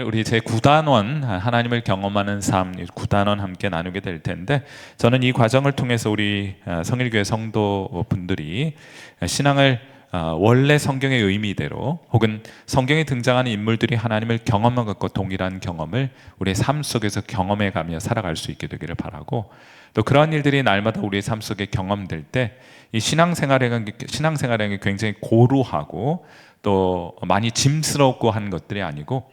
우리 제 9단원 하나님을 경험하는 삶 9단원 함께 나누게 될 텐데, 저는 이 과정을 통해서 우리 성일교회 성도분들이 신앙을 원래 성경의 의미대로, 혹은 성경에 등장하는 인물들이 하나님을 경험한 것과 동일한 경험을 우리의 삶 속에서 경험해 가며 살아갈 수 있게 되기를 바라고, 또 그러한 일들이 날마다 우리의 삶 속에 경험될 때 이 신앙생활에 굉장히 고루하고 또 많이 짐스럽고 한 것들이 아니고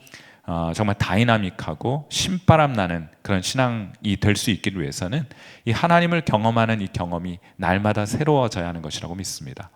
정말 다이나믹하고 신바람 나는 그런 신앙이 될 수 있기 위해서는 이 하나님을 경험하는 이 경험이 날마다 새로워져야 하는 것이라고 믿습니다.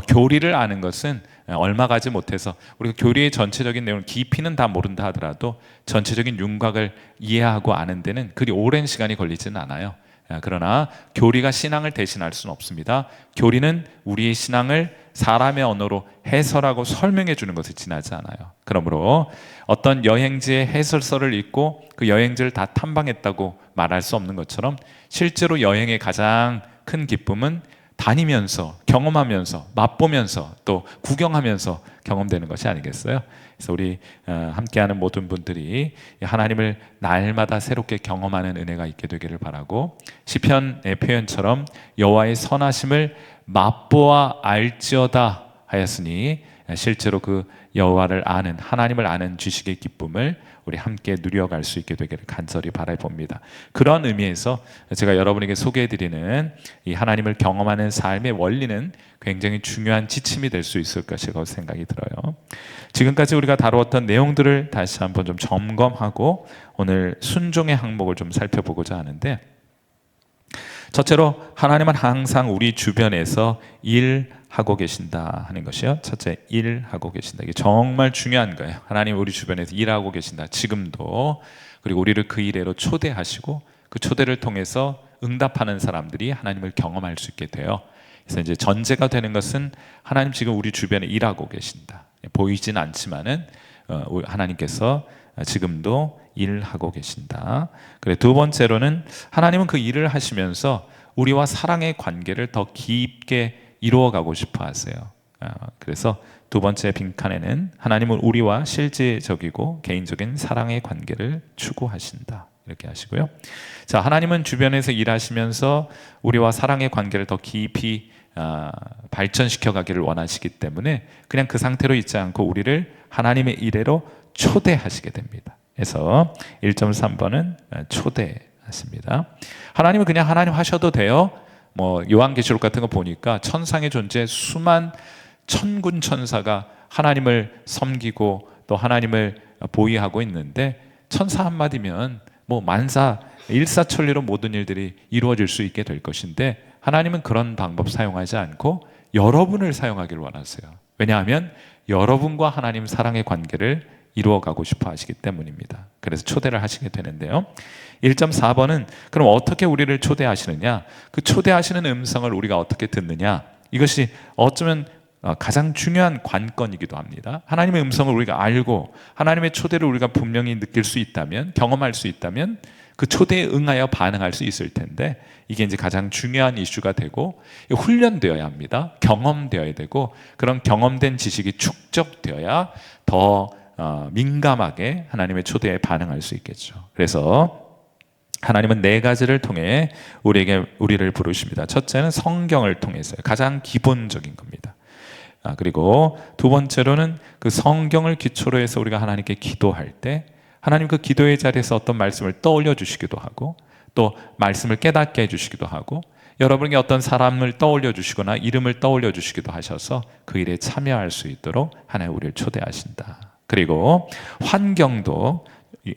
교리를 아는 것은 얼마 가지 못해서, 우리가 교리의 전체적인 내용 깊이는 다 모른다 하더라도 전체적인 윤곽을 이해하고 아는 데는 그리 오랜 시간이 걸리지는 않아요. 그러나 교리가 신앙을 대신할 수는 없습니다. 교리는 우리의 신앙을 사람의 언어로 해설하고 설명해 주는 것에 지나지 않아요. 그러므로 어떤 여행지의 해설서를 읽고 그 여행지를 다 탐방했다고 말할 수 없는 것처럼, 실제로 여행의 가장 큰 기쁨은 다니면서, 경험하면서, 맛보면서, 또 구경하면서 경험되는 것이 아니겠어요? 그래서 우리 함께하는 모든 분들이 하나님을 날마다 새롭게 경험하는 은혜가 있게 되기를 바라고, 시편의 표현처럼 여호와의 선하심을 맛보아 알지어다 하였으니, 실제로 그 여호와를 아는, 하나님을 아는 지식의 기쁨을 우리 함께 누려갈 수 있게 되기를 간절히 바라봅니다. 그런 의미에서 제가 여러분에게 소개해드리는 이 하나님을 경험하는 삶의 원리는 굉장히 중요한 지침이 될 수 있을 것이라고 생각이 들어요. 지금까지 우리가 다루었던 내용들을 다시 한번 좀 점검하고 오늘 순종의 항목을 좀 살펴보고자 하는데, 첫째로 하나님은 항상 우리 주변에서 일하고 계신다 하는 것이요. 첫째, 일하고 계신다. 이게 정말 중요한 거예요. 하나님 우리 주변에서 일하고 계신다. 지금도. 그리고 우리를 그 일에로 초대하시고 그 초대를 통해서 응답하는 사람들이 하나님을 경험할 수 있게 돼요. 그래서 이제 전제가 되는 것은 하나님 지금 우리 주변에 일하고 계신다. 보이진 않지만은 하나님께서 지금도 일하고 계신다. 그래, 두 번째로는 하나님은 그 일을 하시면서 우리와 사랑의 관계를 더 깊게 이루어가고 싶어 하세요. 그래서 두 번째 빈칸에는 하나님은 우리와 실제적이고 개인적인 사랑의 관계를 추구하신다, 이렇게 하시고요. 자, 하나님은 주변에서 일하시면서 우리와 사랑의 관계를 더 깊이 발전시켜 가기를 원하시기 때문에 그냥 그 상태로 있지 않고 우리를 하나님의 일회로 초대하시게 됩니다. 그래서 1.3번은 초대하십니다. 하나님은 그냥 하나님 하셔도 돼요. 요한계시록 같은 거 보니까 천상의 존재 수만 천군 천사가 하나님을 섬기고 또 하나님을 보위하고 있는데, 천사 한마디면 만사 일사천리로 모든 일들이 이루어질 수 있게 될 것인데, 하나님은 그런 방법 사용하지 않고 여러분을 사용하기를 원하세요. 왜냐하면 여러분과 하나님 사랑의 관계를 이루어가고 싶어 하시기 때문입니다. 그래서 초대를 하시게 되는데요. 1.4번은 그럼 어떻게 우리를 초대하시느냐, 그 초대하시는 음성을 우리가 어떻게 듣느냐, 이것이 어쩌면 가장 중요한 관건이기도 합니다. 하나님의 음성을 우리가 알고 하나님의 초대를 우리가 분명히 느낄 수 있다면, 경험할 수 있다면 그 초대에 응하여 반응할 수 있을 텐데, 이게 이제 가장 중요한 이슈가 되고 훈련되어야 합니다. 경험되어야 되고, 그런 경험된 지식이 축적되어야 더 민감하게 하나님의 초대에 반응할 수 있겠죠. 그래서 하나님은 네 가지를 통해 우리를 부르십니다. 첫째는 성경을 통해서요. 가장 기본적인 겁니다. 그리고 두 번째로는 그 성경을 기초로 해서 우리가 하나님께 기도할 때 하나님 그 기도의 자리에서 어떤 말씀을 떠올려 주시기도 하고, 또 말씀을 깨닫게 해주시기도 하고, 여러분에게 어떤 사람을 떠올려 주시거나 이름을 떠올려 주시기도 하셔서 그 일에 참여할 수 있도록 하나님 우리를 초대하신다. 그리고 환경도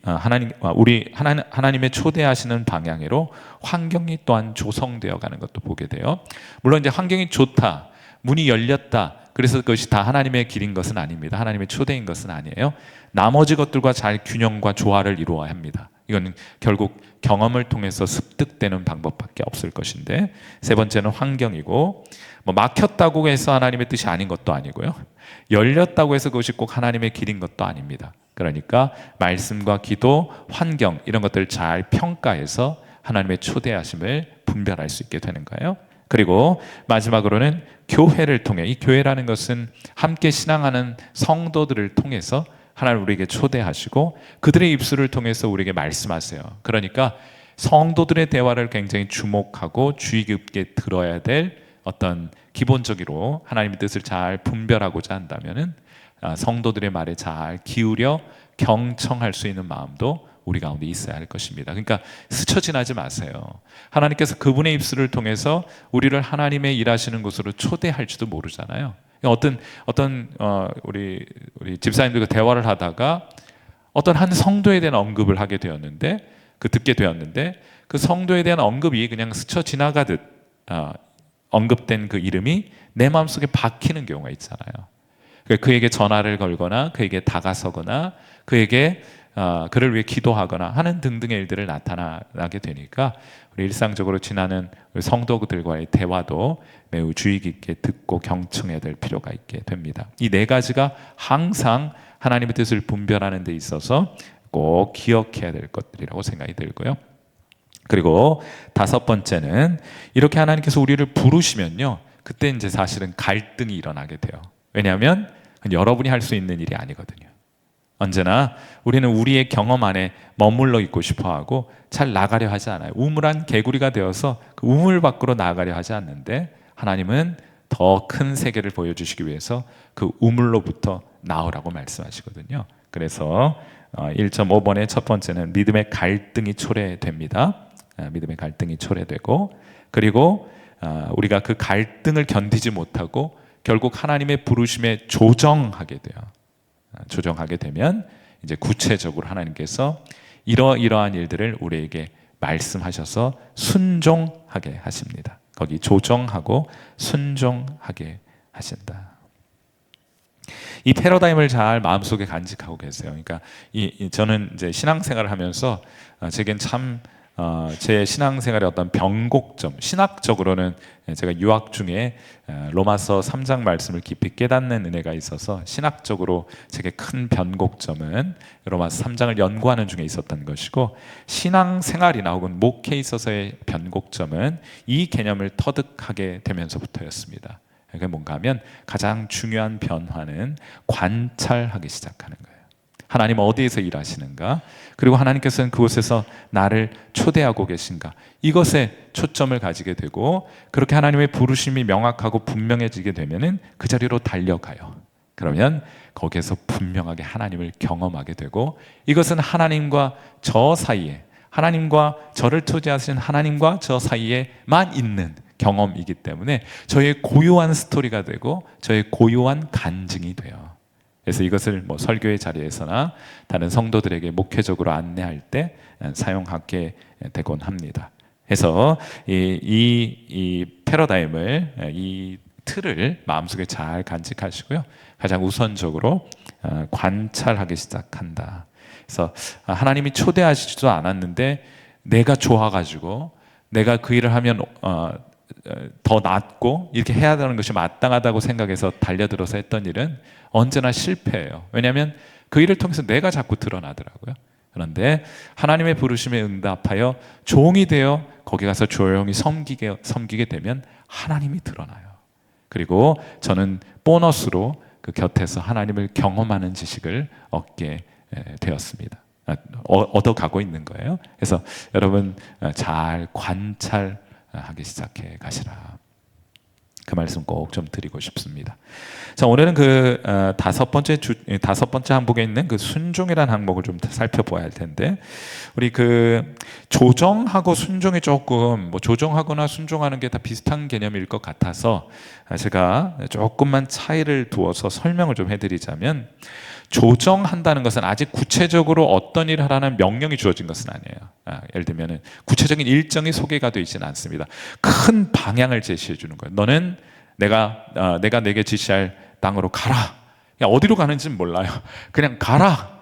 하나님의 초대하시는 방향으로 환경이 또한 조성되어 가는 것도 보게 돼요. 물론 이제 환경이 좋다, 문이 열렸다, 그래서 그것이 다 하나님의 길인 것은 아닙니다. 하나님의 초대인 것은 아니에요. 나머지 것들과 잘 균형과 조화를 이루어야 합니다. 이건 결국 경험을 통해서 습득되는 방법밖에 없을 것인데, 세 번째는 환경이고, 막혔다고 해서 하나님의 뜻이 아닌 것도 아니고요, 열렸다고 해서 그것이 꼭 하나님의 길인 것도 아닙니다. 그러니까 말씀과 기도, 환경, 이런 것들을 잘 평가해서 하나님의 초대하심을 분별할 수 있게 되는 거예요. 그리고 마지막으로는 교회를 통해, 이 교회라는 것은 함께 신앙하는 성도들을 통해서 하나님 우리에게 초대하시고 그들의 입술을 통해서 우리에게 말씀하세요. 그러니까 성도들의 대화를 굉장히 주목하고 주의 깊게 들어야 될 어떤 기본적으로 하나님의 뜻을 잘 분별하고자 한다면은 성도들의 말에 잘 기울여 경청할 수 있는 마음도 우리 가운데 있어야 할 것입니다. 그러니까 스쳐 지나지 마세요. 하나님께서 그분의 입술을 통해서 우리를 하나님의 일하시는 곳으로 초대할지도 모르잖아요. 우리 집사님들과 대화를 하다가 어떤 한 성도에 대한 언급을 하게 되었는데 듣게 되었는데 그 성도에 대한 언급이 그냥 스쳐 지나가듯 언급된 그 이름이 내 마음속에 박히는 경우가 있잖아요. 그에게 전화를 걸거나 그에게 다가서거나 그에게 그를 위해 기도하거나 하는 등등의 일들을 나타나게 되니까 우리 일상적으로 지나는 성도들과의 대화도 매우 주의 깊게 듣고 경청해야 될 필요가 있게 됩니다. 이 네 가지가 항상 하나님의 뜻을 분별하는 데 있어서 꼭 기억해야 될 것들이라고 생각이 들고요. 그리고 다섯 번째는 이렇게 하나님께서 우리를 부르시면요, 그때 이제 사실은 갈등이 일어나게 돼요. 왜냐하면 여러분이 할 수 있는 일이 아니거든요. 언제나 우리는 우리의 경험 안에 머물러 있고 싶어하고 잘 나가려 하지 않아요. 우물한 개구리가 되어서 그 우물 밖으로 나가려 하지 않는데 하나님은 더 큰 세계를 보여주시기 위해서 그 우물로부터 나오라고 말씀하시거든요. 그래서 1.5번의 첫 번째는 믿음의 갈등이 초래됩니다. 믿음의 갈등이 초래되고, 그리고 우리가 그 갈등을 견디지 못하고 결국 하나님의 부르심에 조정하게 돼요. 조정하게 되면 이제 구체적으로 하나님께서 이러이러한 일들을 우리에게 말씀하셔서 순종하게 하십니다. 거기 조정하고 순종하게 하신다. 이 패러다임을 잘 마음속에 간직하고 계세요. 그러니까 저는 이제 신앙생활을 하면서 제겐 참 제 신앙생활의 어떤 변곡점, 신학적으로는 제가 유학 중에 로마서 3장 말씀을 깊이 깨닫는 은혜가 있어서 신학적으로 제게 큰 변곡점은 로마서 3장을 연구하는 중에 있었던 것이고, 신앙생활이나 혹은 목회에 있어서의 변곡점은 이 개념을 터득하게 되면서부터였습니다. 그게 뭔가 하면 가장 중요한 변화는 관찰하기 시작하는 거예요. 하나님 어디에서 일하시는가? 그리고 하나님께서는 그곳에서 나를 초대하고 계신가? 이것에 초점을 가지게 되고, 그렇게 하나님의 부르심이 명확하고 분명해지게 되면은 그 자리로 달려가요. 그러면 거기에서 분명하게 하나님을 경험하게 되고, 이것은 하나님과 저 사이에, 하나님과 저를 초대하신 하나님과 저 사이에만 있는 경험이기 때문에 저의 고유한 스토리가 되고 저의 고유한 간증이 돼요. 그래서 이것을 설교의 자리에서나 다른 성도들에게 목회적으로 안내할 때 사용하게 되곤 합니다. 그래서 이 패러다임을, 이 틀을 마음속에 잘 간직하시고요. 가장 우선적으로 관찰하기 시작한다. 그래서 하나님이 초대하시지도 않았는데 내가 좋아가지고 내가 그 일을 하면 더 낫고 이렇게 해야 되는 것이 마땅하다고 생각해서 달려들어서 했던 일은 언제나 실패해요. 왜냐하면 그 일을 통해서 내가 자꾸 드러나더라고요. 그런데 하나님의 부르심에 응답하여 종이 되어 거기 가서 조용히 섬기게 되면 하나님이 드러나요. 그리고 저는 보너스로 그 곁에서 하나님을 경험하는 지식을 얻게 되었습니다. 얻어가고 있는 거예요. 그래서 여러분 잘 관찰하기 시작해 가시라. 그 말씀 꼭 좀 드리고 싶습니다. 자, 오늘은 그 다섯 번째 항목에 있는 그 순종이라는 항목을 좀 살펴봐야 할 텐데, 우리 그 조정하고 순종이 조금 조정하거나 순종하는 게 다 비슷한 개념일 것 같아서 제가 조금만 차이를 두어서 설명을 좀 해드리자면, 조정한다는 것은 아직 구체적으로 어떤 일을 하라는 명령이 주어진 것은 아니에요. 예를 들면 구체적인 일정이 소개가 되어 있지는 않습니다. 큰 방향을 제시해 주는 거예요. 너는 내가 내게 지시할 땅으로 가라. 어디로 가는지는 몰라요. 그냥 가라.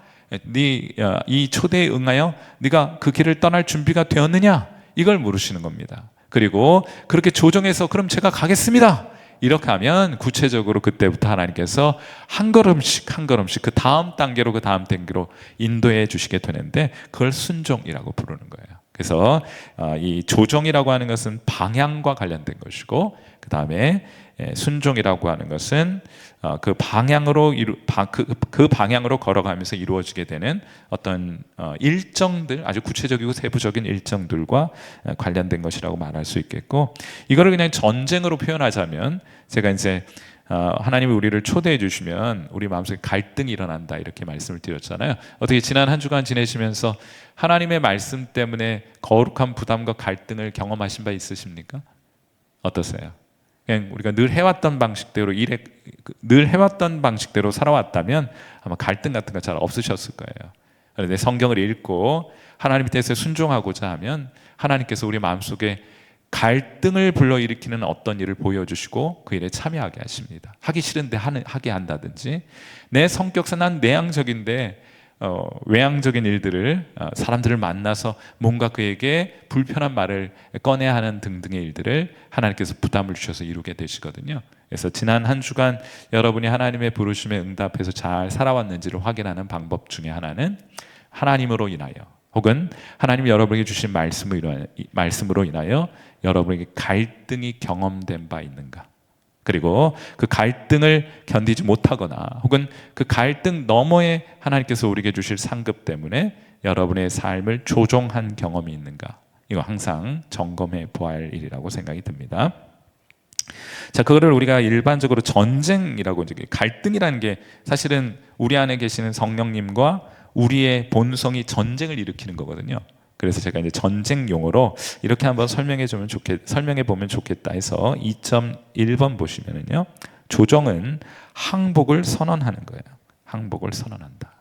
이 초대에 응하여 네가 그 길을 떠날 준비가 되었느냐? 이걸 물으시는 겁니다. 그리고 그렇게 조정해서 그럼 제가 가겠습니다. 이렇게 하면 구체적으로 그때부터 하나님께서 한 걸음씩 그 다음 단계로 인도해 주시게 되는데, 그걸 순종이라고 부르는 거예요. 그래서 이 조정이라고 하는 것은 방향과 관련된 것이고, 그 다음에 순종이라고 하는 것은 그 방향으로 그 방향으로 걸어가면서 이루어지게 되는 어떤 일정들, 아주 구체적이고 세부적인 일정들과 관련된 것이라고 말할 수 있겠고, 이거를 그냥 전쟁으로 표현하자면, 제가 이제 하나님이 우리를 초대해 주시면 우리 마음속에 갈등이 일어난다 이렇게 말씀을 드렸잖아요. 어떻게 지난 한 주간 지내시면서 하나님의 말씀 때문에 거룩한 부담과 갈등을 경험하신 바 있으십니까? 어떠세요? 그냥 우리가 늘 해왔던 방식대로 살아왔다면 아마 갈등 같은 거 잘 없으셨을 거예요. 그런데 성경을 읽고 하나님 뜻에 순종하고자 하면 하나님께서 우리 마음속에 갈등을 불러일으키는 어떤 일을 보여주시고 그 일에 참여하게 하십니다. 하기 싫은데 하게 한다든지, 내 성격상 난 내향적인데 외향적인 일들을, 사람들을 만나서 뭔가 그에게 불편한 말을 꺼내야 하는 등등의 일들을 하나님께서 부담을 주셔서 이루게 되시거든요. 그래서 지난 한 주간 여러분이 하나님의 부르심에 응답해서 잘 살아왔는지를 확인하는 방법 중에 하나는 하나님으로 인하여, 혹은 하나님이 여러분에게 주신 말씀으로 인하여 여러분에게 갈등이 경험된 바 있는가, 그리고 그 갈등을 견디지 못하거나 혹은 그 갈등 너머에 하나님께서 우리에게 주실 상급 때문에 여러분의 삶을 조종한 경험이 있는가, 이거 항상 점검해 보아야 할 일이라고 생각이 듭니다. 자, 그거를 우리가 일반적으로 전쟁이라고, 이제 갈등이라는 게 사실은 우리 안에 계시는 성령님과 우리의 본성이 전쟁을 일으키는 거거든요. 그래서 제가 이제 전쟁 용어로 이렇게 한번 설명해 보면 좋겠다 해서 2.1번 보시면은요, 조정은 항복을 선언하는 거예요. 항복을 선언한다.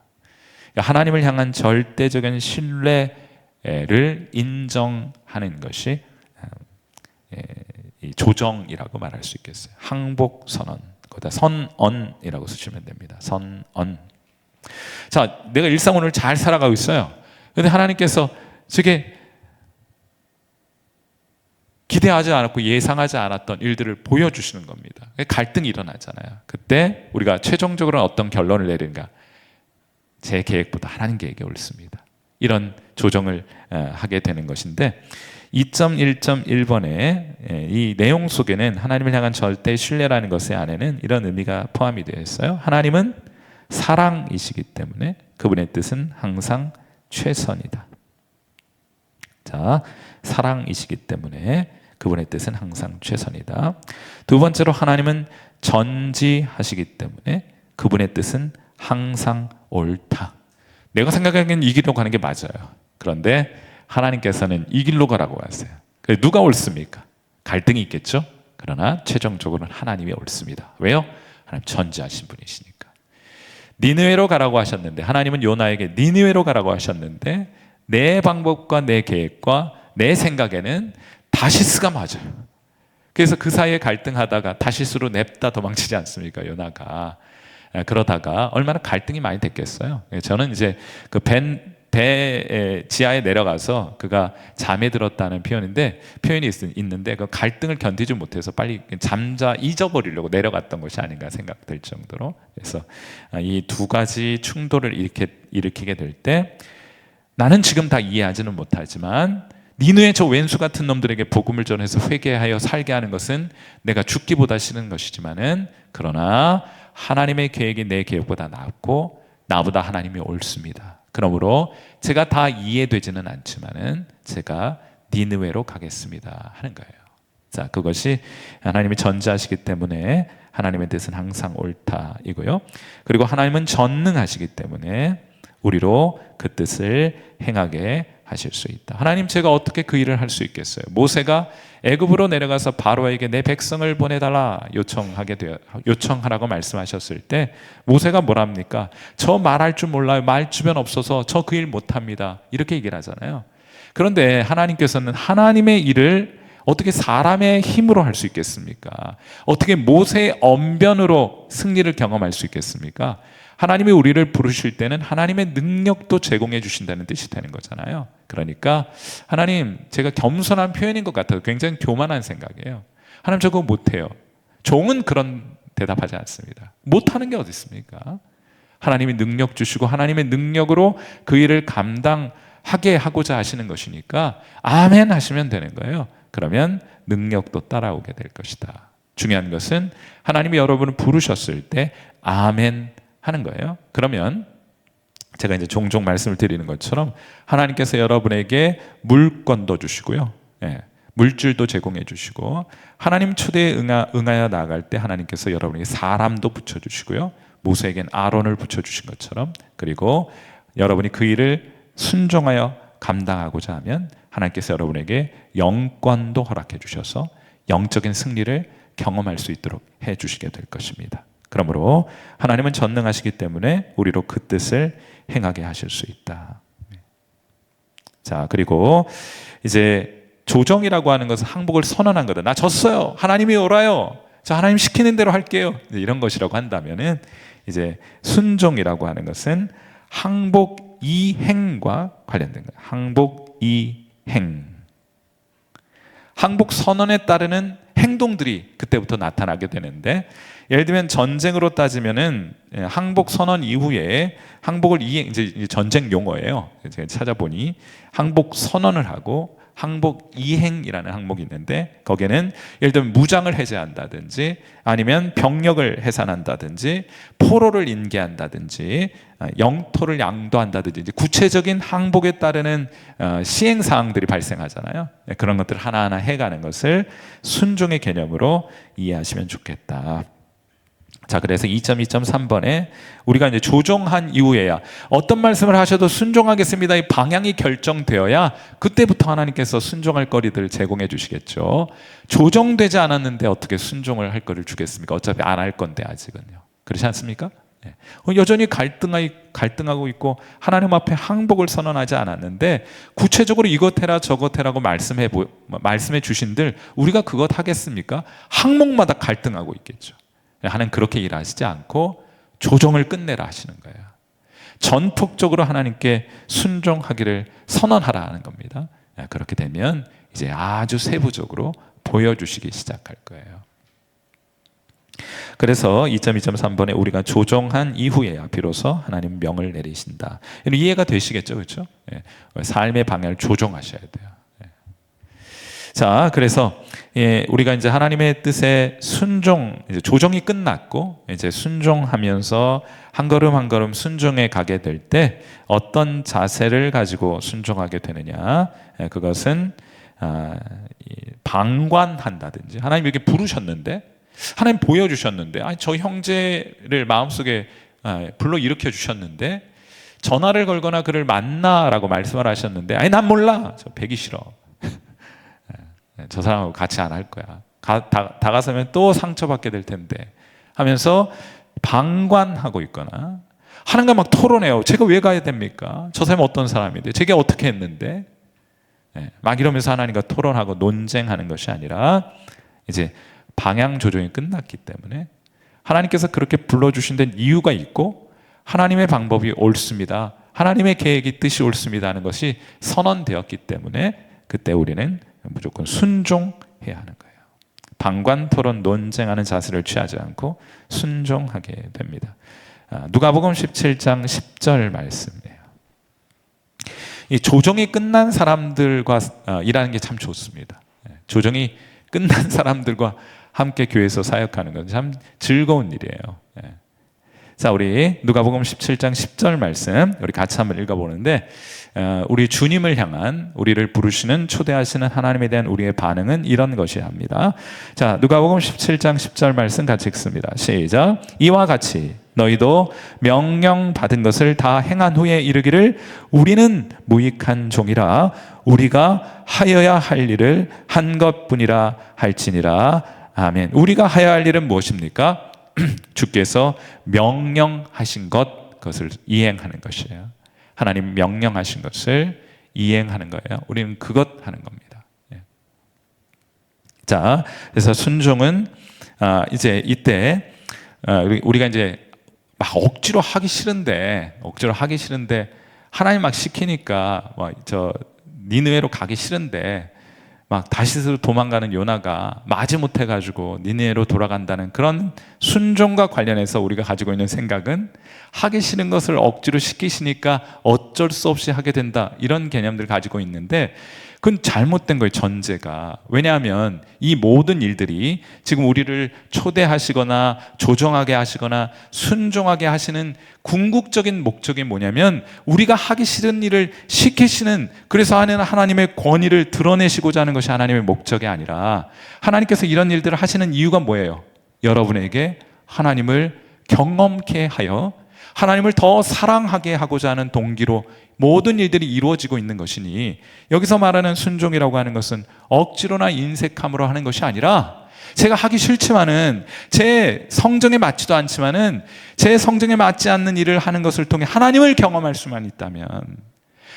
하나님을 향한 절대적인 신뢰를 인정하는 것이 이 조정이라고 말할 수 있겠어요. 항복 선언, 거기다 선언이라고 쓰시면 됩니다. 선언. 자, 내가 일상 오늘 잘 살아가고 있어요. 그런데 하나님께서 저게 기대하지 않았고 예상하지 않았던 일들을 보여주시는 겁니다. 갈등이 일어나잖아요. 그때 우리가 최종적으로 어떤 결론을 내리는가? 제 계획보다 하나님 계획이 옳습니다. 이런 조정을 하게 되는 것인데, 2.1.1번의 이 내용 속에는 하나님을 향한 절대 신뢰라는 것의 안에는 이런 의미가 포함이 되어 있어요. 하나님은 사랑이시기 때문에 그분의 뜻은 항상 최선이다. 자, 사랑이시기 때문에 그분의 뜻은 항상 최선이다. 두 번째로, 하나님은 전지하시기 때문에 그분의 뜻은 항상 옳다. 내가 생각하기엔 이 길로 가는 게 맞아요. 그런데 하나님께서는 이 길로 가라고 하세요. 누가 옳습니까? 갈등이 있겠죠? 그러나 최종적으로는 하나님이 옳습니다. 왜요? 하나님 전지하신 분이시니까. 니느웨로 가라고 하셨는데, 하나님은 요나에게 니느웨로 가라고 하셨는데, 내 방법과 내 계획과 내 생각에는 다시스가 맞아요. 그래서 그 사이에 갈등하다가 다시스로 냅다 도망치지 않습니까, 요나가. 그러다가 얼마나 갈등이 많이 됐겠어요. 저는 이제 그 배 지하에 내려가서 그가 잠에 들었다는 표현이 있는데, 그 갈등을 견디지 못해서 빨리 잊어버리려고 내려갔던 것이 아닌가 생각될 정도로. 그래서 이 두 가지 충돌을 일으키게 될 때, 나는 지금 다 이해하지는 못하지만 니느웨 저 왼수 같은 놈들에게 복음을 전해서 회개하여 살게 하는 것은 내가 죽기보다 싫은 것이지만은, 그러나 하나님의 계획이 내 계획보다 낫고 나보다 하나님이 옳습니다. 그러므로 제가 다 이해되지는 않지만은 제가 니느웨로 가겠습니다 하는 거예요. 자, 그것이 하나님이 전지하시기 때문에 하나님의 뜻은 항상 옳다이고요. 그리고 하나님은 전능하시기 때문에 우리로 그 뜻을 행하게 하실 수 있다. 하나님, 제가 어떻게 그 일을 할 수 있겠어요? 모세가 애굽으로 내려가서 바로에게 내 백성을 보내달라 요청하라고 말씀하셨을 때 모세가 뭐랍니까? 저 말할 줄 몰라요. 말 주변 없어서 저 그 일 못합니다. 이렇게 얘기를 하잖아요. 그런데 하나님께서는 하나님의 일을 어떻게 사람의 힘으로 할 수 있겠습니까? 어떻게 모세의 언변으로 승리를 경험할 수 있겠습니까? 하나님이 우리를 부르실 때는 하나님의 능력도 제공해 주신다는 뜻이 되는 거잖아요. 그러니까 하나님, 제가 겸손한 표현인 것 같아도 굉장히 교만한 생각이에요. 하나님, 저 그거 못해요. 종은 그런 대답하지 않습니다. 못하는 게 어디 있습니까? 하나님이 능력 주시고 하나님의 능력으로 그 일을 감당할 하게 하고자 하시는 것이니까 아멘 하시면 되는 거예요. 그러면 능력도 따라오게 될 것이다. 중요한 것은 하나님이 여러분을 부르셨을 때 아멘 하는 거예요. 그러면 제가 이제 종종 말씀을 드리는 것처럼 하나님께서 여러분에게 물권도 주시고요. 물질도 제공해 주시고, 하나님 초대에 응하여 나아갈 때 하나님께서 여러분에게 사람도 붙여주시고요. 모세에겐 아론을 붙여주신 것처럼, 그리고 여러분이 그 일을 순종하여 감당하고자 하면 하나님께서 여러분에게 영권도 허락해 주셔서 영적인 승리를 경험할 수 있도록 해 주시게 될 것입니다. 그러므로 하나님은 전능하시기 때문에 우리로 그 뜻을 행하게 하실 수 있다. 자, 그리고 이제 조정이라고 하는 것은 항복을 선언한 거다. 나 졌어요. 하나님이 오라요. 자, 하나님 시키는 대로 할게요. 이런 것이라고 한다면은, 이제 순종이라고 하는 것은 항복 이행과 관련된 거예요. 항복 이행. 항복 선언에 따르는 행동들이 그때부터 나타나게 되는데, 예를 들면 전쟁으로 따지면은 항복 선언 이후에 항복을 이제 전쟁 용어예요. 제가 찾아보니 항복 선언을 하고 항복 이행이라는 항목이 있는데, 거기에는 예를 들면 무장을 해제한다든지 아니면 병력을 해산한다든지 포로를 인계한다든지 영토를 양도한다든지 구체적인 항복에 따르는 시행사항들이 발생하잖아요. 그런 것들을 하나하나 해가는 것을 순종의 개념으로 이해하시면 좋겠다. 자, 그래서 2.2.3번에 우리가 이제 조정한 이후에야 어떤 말씀을 하셔도 순종하겠습니다, 이 방향이 결정되어야 그때부터 하나님께서 순종할 거리들을 제공해 주시겠죠. 조정되지 않았는데 어떻게 순종을 할 거리를 주겠습니까? 어차피 안 할 건데 아직은요. 그렇지 않습니까? 여전히 갈등하고 있고 하나님 앞에 항복을 선언하지 않았는데 구체적으로 이것 해라 저것 해라고 말씀해 주신들 우리가 그것 하겠습니까? 항목마다 갈등하고 있겠죠. 하나님 그렇게 일하시지 않고 조정을 끝내라 하시는 거예요. 전폭적으로 하나님께 순종하기를 선언하라 하는 겁니다. 그렇게 되면 이제 아주 세부적으로 보여주시기 시작할 거예요. 그래서 2.2.3번에 우리가 조정한 이후에야 비로소 하나님 명을 내리신다. 이해가 되시겠죠, 그렇죠? 삶의 방향을 조정하셔야 돼요. 자, 그래서 우리가 이제 하나님의 뜻에 이제 조정이 끝났고 이제 순종하면서 한 걸음 한 걸음 순종해 가게 될 때 어떤 자세를 가지고 순종하게 되느냐? 그것은 방관한다든지, 하나님 이렇게 부르셨는데, 하나님 보여주셨는데, 저 형제를 마음속에 불러 일으켜 주셨는데, 전화를 걸거나 그를 만나라고 말씀을 하셨는데, 난 몰라, 저 배기 싫어, 저 사람하고 같이 안 할 거야, 다가서면 또 상처받게 될 텐데 하면서 방관하고 있거나, 하나님과 막 토론해요. 제가 왜 가야 됩니까? 저 사람이 어떤 사람인데, 제가 어떻게 했는데, 막 이러면서 하나님과 토론하고 논쟁하는 것이 아니라 이제 방향 조정이 끝났기 때문에 하나님께서 그렇게 불러주신 데는 이유가 있고 하나님의 방법이 옳습니다, 하나님의 계획이 뜻이 옳습니다 하는 것이 선언되었기 때문에 그때 우리는 무조건 순종해야 하는 거예요. 방관, 토론, 논쟁하는 자세를 취하지 않고 순종하게 됩니다. 누가복음 17장 10절 말씀이에요. 이 조정이 끝난 사람들과 일하는 게 참 좋습니다. 조정이 끝난 사람들과 함께 교회에서 사역하는 건 참 즐거운 일이에요. 자, 우리 누가복음 17장 10절 말씀 우리 같이 한번 읽어보는데, 우리 주님을 향한, 우리를 부르시는, 초대하시는 하나님에 대한 우리의 반응은 이런 것이야 합니다. 자, 누가복음 17장 10절 말씀 같이 읽습니다. 시작. 이와 같이 너희도 명령 받은 것을 다 행한 후에 이르기를 우리는 무익한 종이라 우리가 하여야 할 일을 한 것뿐이라 할지니라. 아멘. 우리가 하여야 할 일은 무엇입니까? 주께서 명령하신 그것을 이행하는 것이에요. 하나님 명령하신 것을 이행하는 거예요. 우리는 그것 하는 겁니다. 자, 그래서 순종은 이제 이때 우리가 이제 막 억지로 하기 싫은데 하나님 막 시키니까 니느웨로 가기 싫은데 막 다시스로 도망가는 요나가 마지못해 가지고 니네로 돌아간다는 그런 순종과 관련해서 우리가 가지고 있는 생각은 하기 싫은 것을 억지로 시키시니까 어쩔 수 없이 하게 된다, 이런 개념들을 가지고 있는데 그건 잘못된 거예요, 전제가. 왜냐하면 이 모든 일들이 지금 우리를 초대하시거나 조정하게 하시거나 순종하게 하시는 궁극적인 목적이 뭐냐면 우리가 하기 싫은 일을 시키시는, 그래서 하나님의 권위를 드러내시고자 하는 것이 하나님의 목적이 아니라, 하나님께서 이런 일들을 하시는 이유가 뭐예요? 여러분에게 하나님을 경험케 하여 하나님을 더 사랑하게 하고자 하는 동기로 모든 일들이 이루어지고 있는 것이니, 여기서 말하는 순종이라고 하는 것은 억지로나 인색함으로 하는 것이 아니라, 제가 하기 싫지만은, 제 성정에 맞지도 않지만은 제 성정에 맞지 않는 일을 하는 것을 통해 하나님을 경험할 수만 있다면,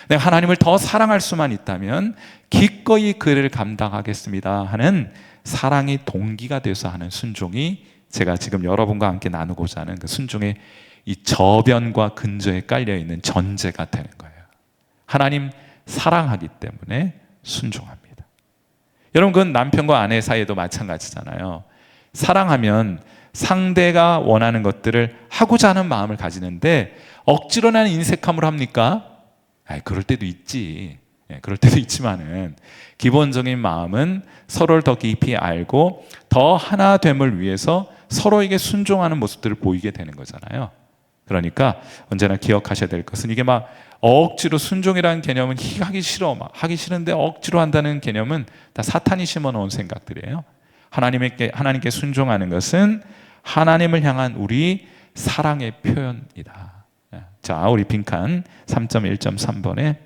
내가 하나님을 더 사랑할 수만 있다면 기꺼이 그 일을 감당하겠습니다 하는 사랑이 동기가 돼서 하는 순종이, 제가 지금 여러분과 함께 나누고자 하는 그 순종의 이 저변과 근저에 깔려있는 전제가 되는 거예요. 하나님 사랑하기 때문에 순종합니다. 여러분, 그건 남편과 아내 사이에도 마찬가지잖아요. 사랑하면 상대가 원하는 것들을 하고자 하는 마음을 가지는데 억지로나 인색함으로 합니까? 그럴 때도 있지. 그럴 때도 있지만은 기본적인 마음은 서로를 더 깊이 알고 더 하나됨을 위해서 서로에게 순종하는 모습들을 보이게 되는 거잖아요. 그러니까 언제나 기억하셔야 될 것은, 이게 막 억지로 순종이라는 개념은 하기 싫어, 막 하기 싫은데 억지로 한다는 개념은 다 사탄이 심어놓은 생각들이에요. 하나님께 순종하는 것은 하나님을 향한 우리 사랑의 표현이다. 자, 우리 빈칸 3.1.3번에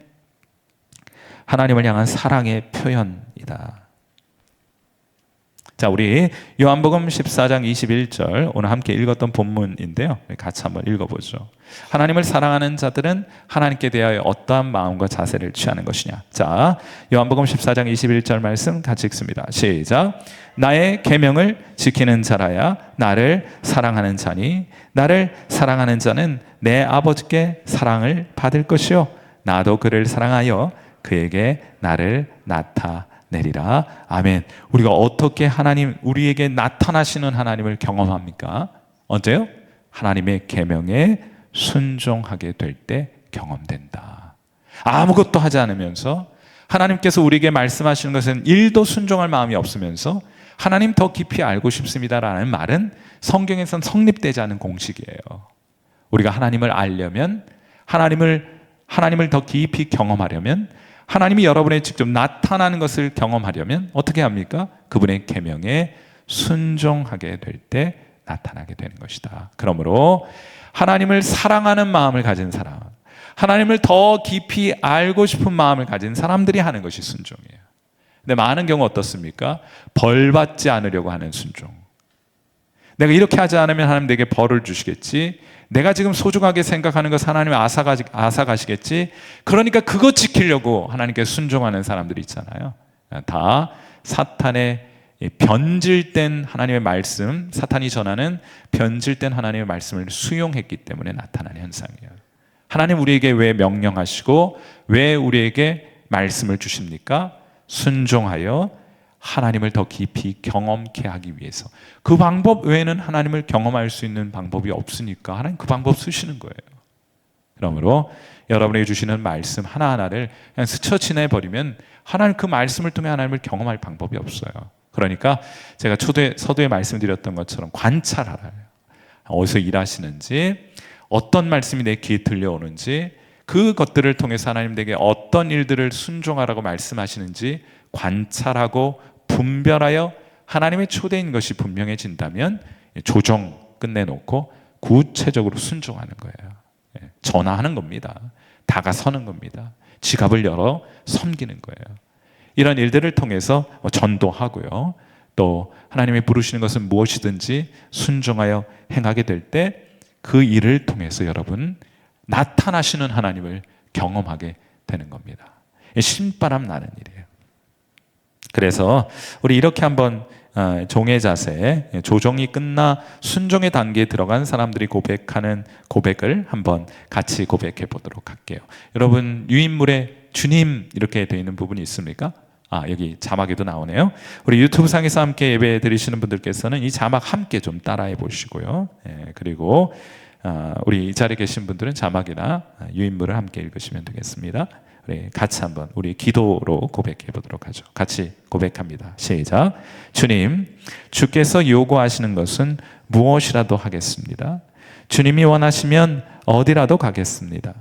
하나님을 향한 사랑의 표현이다. 자, 우리 요한복음 14장 21절, 오늘 함께 읽었던 본문인데요, 같이 한번 읽어보죠. 하나님을 사랑하는 자들은 하나님께 대하여 어떠한 마음과 자세를 취하는 것이냐. 자, 요한복음 14장 21절 말씀 같이 읽습니다. 시작. 나의 계명을 지키는 자라야 나를 사랑하는 자니, 나를 사랑하는 자는 내 아버지께 사랑을 받을 것이요 나도 그를 사랑하여 그에게 나를 나타내리라. 아멘. 우리가 어떻게 우리에게 나타나시는 하나님을 경험합니까? 언제요? 하나님의 계명에 순종하게 될 때 경험된다. 아무것도 하지 않으면서, 하나님께서 우리에게 말씀하시는 것은 1도 순종할 마음이 없으면서 하나님 더 깊이 알고 싶습니다라는 말은 성경에선 성립되지 않은 공식이에요. 우리가 하나님을 알려면, 하나님을 더 깊이 경험하려면, 하나님이 여러분에 직접 나타나는 것을 경험하려면 어떻게 합니까? 그분의 계명에 순종하게 될 때 나타나게 되는 것이다. 그러므로 하나님을 사랑하는 마음을 가진 사람, 하나님을 더 깊이 알고 싶은 마음을 가진 사람들이 하는 것이 순종이에요. 근데 많은 경우 어떻습니까? 벌 받지 않으려고 하는 순종. 내가 이렇게 하지 않으면 하나님 내게 벌을 주시겠지, 내가 지금 소중하게 생각하는 것 하나님이 앗아가시겠지, 그러니까 그거 지키려고 하나님께 순종하는 사람들이 있잖아요. 다 사탄의 변질된 하나님의 말씀, 사탄이 전하는 변질된 하나님의 말씀을 수용했기 때문에 나타나는 현상이에요. 하나님 우리에게 왜 명령하시고 왜 우리에게 말씀을 주십니까? 순종하여 하나님을 더 깊이 경험케 하기 위해서. 그 방법 외에는 하나님을 경험할 수 있는 방법이 없으니까 하나님 그 방법 쓰시는 거예요. 그러므로 여러분에게 주시는 말씀 하나하나를 그냥 스쳐 지내버리면 하나님 그 말씀을 통해 하나님을 경험할 방법이 없어요. 그러니까 제가 서두에 말씀드렸던 것처럼 관찰하라. 어디서 일하시는지, 어떤 말씀이 내 귀에 들려오는지, 그것들을 통해서 하나님 내게 어떤 일들을 순종하라고 말씀하시는지 관찰하고 분별하여 하나님의 초대인 것이 분명해진다면 조정 끝내놓고 구체적으로 순종하는 거예요. 전화하는 겁니다. 다가서는 겁니다. 지갑을 열어 섬기는 거예요. 이런 일들을 통해서 전도하고요, 또 하나님이 부르시는 것은 무엇이든지 순종하여 행하게 될 때 그 일을 통해서 여러분 나타나시는 하나님을 경험하게 되는 겁니다. 신바람 나는 일이에요. 그래서 우리 이렇게 한번 종의 자세, 조정이 끝나 순종의 단계에 들어간 사람들이 고백하는 고백을 한번 같이 고백해 보도록 할게요. 여러분, 유인물에 주님 이렇게 되어 있는 부분이 있습니까? 여기 자막에도 나오네요. 우리 유튜브 상에서 함께 예배 드리시는 분들께서는 이 자막 함께 좀 따라해 보시고요. 그리고 우리 이 자리에 계신 분들은 자막이나 유인물을 함께 읽으시면 되겠습니다. 우리 같이 한번 우리 기도로 고백해 보도록 하죠. 같이 고백합니다. 시작. 주님, 주께서 요구하시는 것은 무엇이라도 하겠습니다. 주님이 원하시면 어디라도 가겠습니다.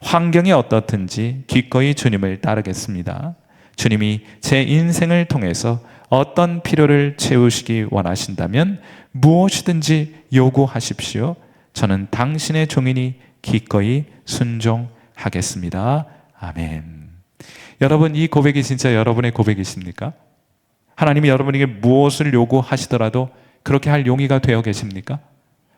환경이 어떻든지 기꺼이 주님을 따르겠습니다. 주님이 제 인생을 통해서 어떤 필요를 채우시기 원하신다면 무엇이든지 요구하십시오. 저는 당신의 종이니 기꺼이 순종하겠습니다. 아멘. 여러분, 이 고백이 진짜 여러분의 고백이십니까? 하나님이 여러분에게 무엇을 요구하시더라도 그렇게 할 용의가 되어 계십니까?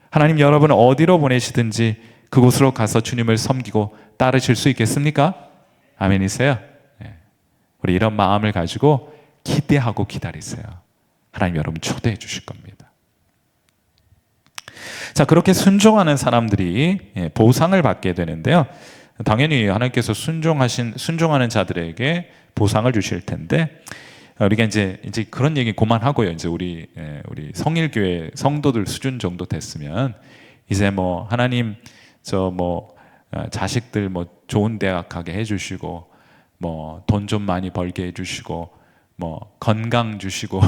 하나님 여러분을 어디로 보내시든지 그곳으로 가서 주님을 섬기고 따르실 수 있겠습니까? 아멘이세요? 우리 이런 마음을 가지고 기대하고 기다리세요. 하나님 여러분 초대해 주실 겁니다. 자, 그렇게 순종하는 사람들이 보상을 받게 되는데요. 당연히 하나님께서 순종하는 자들에게 보상을 주실 텐데, 우리가 이제 그런 얘기 그만하고요. 이제 우리 성일교회 성도들 수준 정도 됐으면 이제 뭐 하나님 자식들 좋은 대학 가게 해주시고 돈 좀 많이 벌게 해주시고 건강 주시고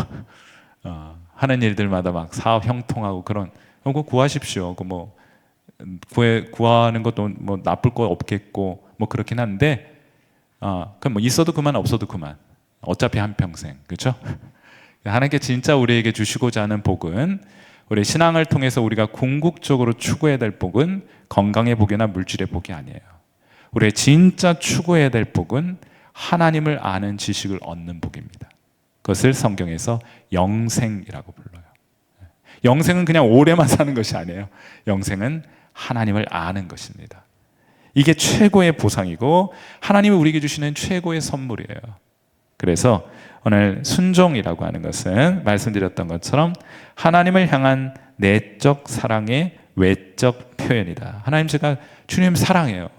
하는 일들마다 막 사업 형통하고 그런 거 구하십시오. 구하는 것도 나쁠 거 없겠고 그렇긴 한데 그럼 있어도 그만 없어도 그만. 어차피 한평생, 그렇죠? 하나님께 진짜 우리에게 주시고자 하는 복은, 우리 신앙을 통해서 우리가 궁극적으로 추구해야 될 복은 건강의 복이나 물질의 복이 아니에요. 우리의 진짜 추구해야 될 복은 하나님을 아는 지식을 얻는 복입니다. 그것을 성경에서 영생이라고 불러요. 영생은 그냥 오래만 사는 것이 아니에요. 영생은 하나님을 아는 것입니다. 이게 최고의 보상이고 하나님이 우리에게 주시는 최고의 선물이에요. 그래서 오늘 순종이라고 하는 것은 말씀드렸던 것처럼 하나님을 향한 내적 사랑의 외적 표현이다. 하나님, 제가 주님 사랑해요.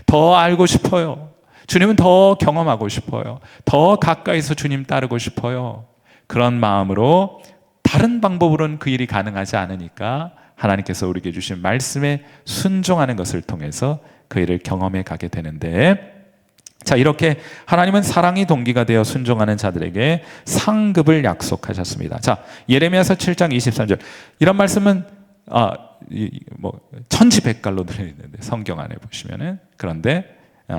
더 알고 싶어요. 주님은 더 경험하고 싶어요. 더 가까이서 주님 따르고 싶어요. 그런 마음으로, 다른 방법으로는 그 일이 가능하지 않으니까 하나님께서 우리에게 주신 말씀에 순종하는 것을 통해서 그 일을 경험해 가게 되는데, 자, 이렇게 하나님은 사랑이 동기가 되어 순종하는 자들에게 상급을 약속하셨습니다. 자, 예레미야서 7장 23절. 이런 말씀은 천지백갈로 들려있는데 성경 안에 보시면은, 그런데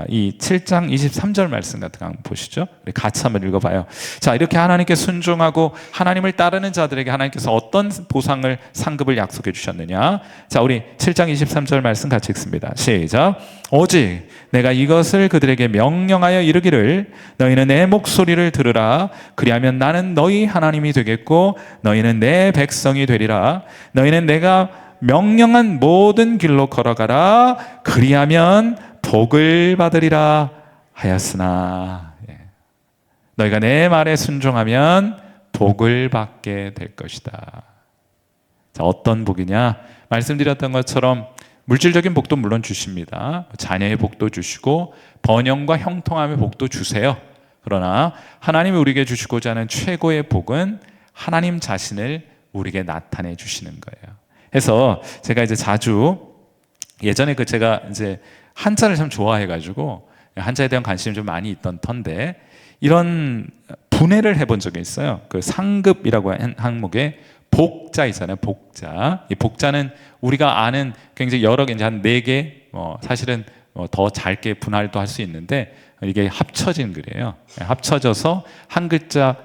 이 7장 23절 말씀 같은 거 한번 보시죠. 우리 같이 한번 읽어봐요. 자, 이렇게 하나님께 순종하고 하나님을 따르는 자들에게 하나님께서 어떤 보상을, 상급을 약속해 주셨느냐. 자, 우리 7장 23절 말씀 같이 읽습니다. 시작. 오직 내가 이것을 그들에게 명령하여 이르기를, 너희는 내 목소리를 들으라. 그리하면 나는 너희 하나님이 되겠고 너희는 내 백성이 되리라. 너희는 내가 명령한 모든 길로 걸어가라. 그리하면 복을 받으리라 하였으나, 너희가 내 말에 순종하면 복을 받게 될 것이다. 자, 어떤 복이냐? 말씀드렸던 것처럼 물질적인 복도 물론 주십니다. 자녀의 복도 주시고 번영과 형통함의 복도 주세요. 그러나 하나님이 우리에게 주시고자 하는 최고의 복은 하나님 자신을 우리에게 나타내 주시는 거예요. 그래서 제가 이제 자주, 예전에 제가 이제 한자를 참 좋아해가지고 한자에 대한 관심이 좀 많이 있던 터인데, 이런 분해를 해본 적이 있어요. 그 상급이라고 한 항목에 복자 있잖아요. 복자. 이 복자는 우리가 아는 굉장히 여러 개, 이제 한 4개, 사실은 더 짧게 분할도 할 수 있는데, 이게 합쳐진 글이에요. 합쳐져서 한 글자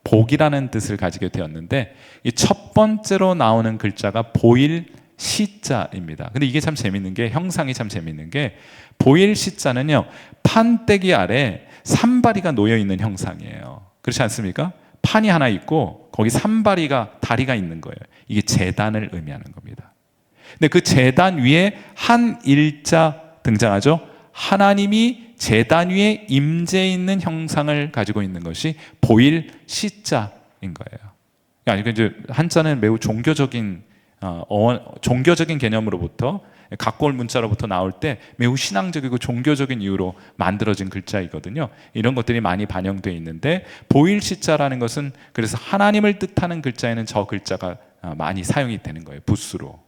복이라는 뜻을 가지게 되었는데, 이 첫 번째로 나오는 글자가 보일 시자입니다. 근데 이게 참 재밌는 게, 형상이 참 재밌는 게, 보일 시자는요, 판때기 아래 산바리가 놓여 있는 형상이에요. 그렇지 않습니까? 판이 하나 있고 거기 다리가 있는 거예요. 이게 제단을 의미하는 겁니다. 근데 그 제단 위에 한 일자 등장하죠. 하나님이 제단 위에 임재 있는 형상을 가지고 있는 것이 보일 시자인 거예요. 그러니까 이제 한자는 매우 종교적인 종교적인 개념으로부터 갖고 올 문자로부터 나올 때 매우 신앙적이고 종교적인 이유로 만들어진 글자이거든요. 이런 것들이 많이 반영되어 있는데 보일 시자라는 것은 그래서 하나님을 뜻하는 글자에는 저 글자가 많이 사용이 되는 거예요. 붓수로.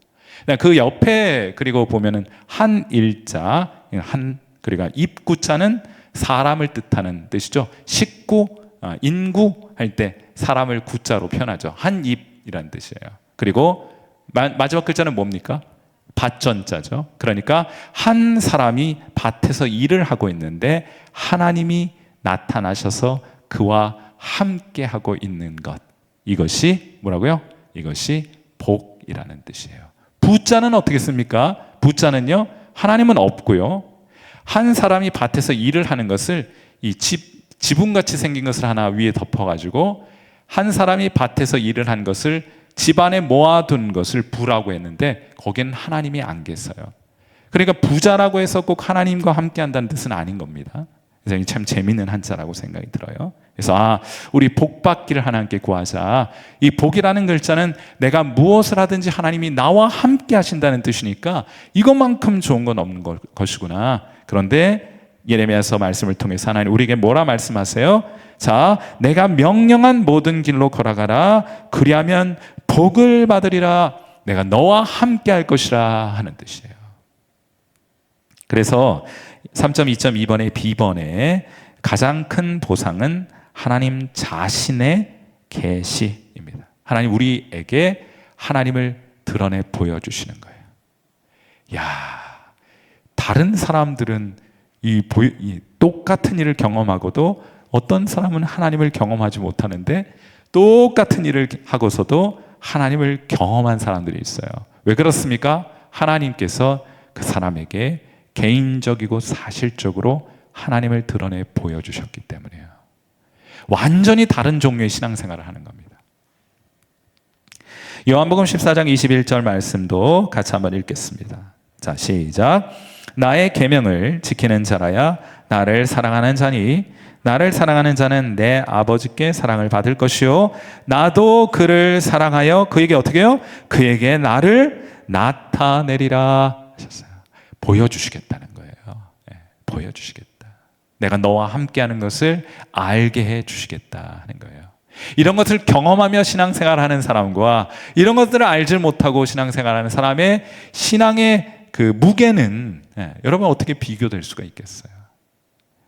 그 옆에 그리고 보면은 한 일자, 그러니까 입구자는 사람을 뜻하는 뜻이죠. 식구, 인구 할 때 사람을 구자로 표현하죠. 한 입이라는 뜻이에요. 그리고 마지막 글자는 뭡니까? 밭전자죠. 그러니까 한 사람이 밭에서 일을 하고 있는데 하나님이 나타나셔서 그와 함께 하고 있는 것. 이것이 뭐라고요? 이것이 복이라는 뜻이에요. 부자는 어떻게 씁니까? 부자는요, 하나님은 없고요. 한 사람이 밭에서 일을 하는 것을 이 지붕같이 생긴 것을 하나 위에 덮어가지고 한 사람이 밭에서 일을 한 것을 집안에 모아둔 것을 부라고 했는데 거기는 하나님이 안 계세요. 그러니까 부자라고 해서 꼭 하나님과 함께 한다는 뜻은 아닌 겁니다. 그래서 참 재미있는 한자라고 생각이 들어요. 그래서 우리 복 받기를 하나님께 구하자. 이 복이라는 글자는 내가 무엇을 하든지 하나님이 나와 함께 하신다는 뜻이니까 이것만큼 좋은 건 없는 것이구나. 그런데 예레미야서 말씀을 통해서 하나님 우리에게 뭐라 말씀하세요? 자, 내가 명령한 모든 길로 걸어가라. 그리하면 복을 받으리라. 내가 너와 함께 할 것이라 하는 뜻이에요. 그래서 3.2.2번의 B번에 가장 큰 보상은 하나님 자신의 계시입니다. 하나님 우리에게 하나님을 드러내 보여주시는 거예요. 야, 다른 사람들은 이 똑같은 일을 경험하고도 어떤 사람은 하나님을 경험하지 못하는데 똑같은 일을 하고서도 하나님을 경험한 사람들이 있어요. 왜 그렇습니까? 하나님께서 그 사람에게 개인적이고 사실적으로 하나님을 드러내 보여주셨기 때문이에요. 완전히 다른 종류의 신앙생활을 하는 겁니다. 요한복음 14장 21절 말씀도 같이 한번 읽겠습니다. 자, 시작. 나의 계명을 지키는 자라야 나를 사랑하는 자니 나를 사랑하는 자는 내 아버지께 사랑을 받을 것이요 나도 그를 사랑하여 그에게 어떻게 해요? 그에게 나를 나타내리라 하셨어요. 보여주시겠다는 거예요. 네, 보여주시겠다. 내가 너와 함께하는 것을 알게 해주시겠다 하는 거예요. 이런 것을 경험하며 신앙생활하는 사람과 이런 것들을 알지 못하고 신앙생활하는 사람의 신앙의 그 무게는 여러분 어떻게 비교될 수가 있겠어요?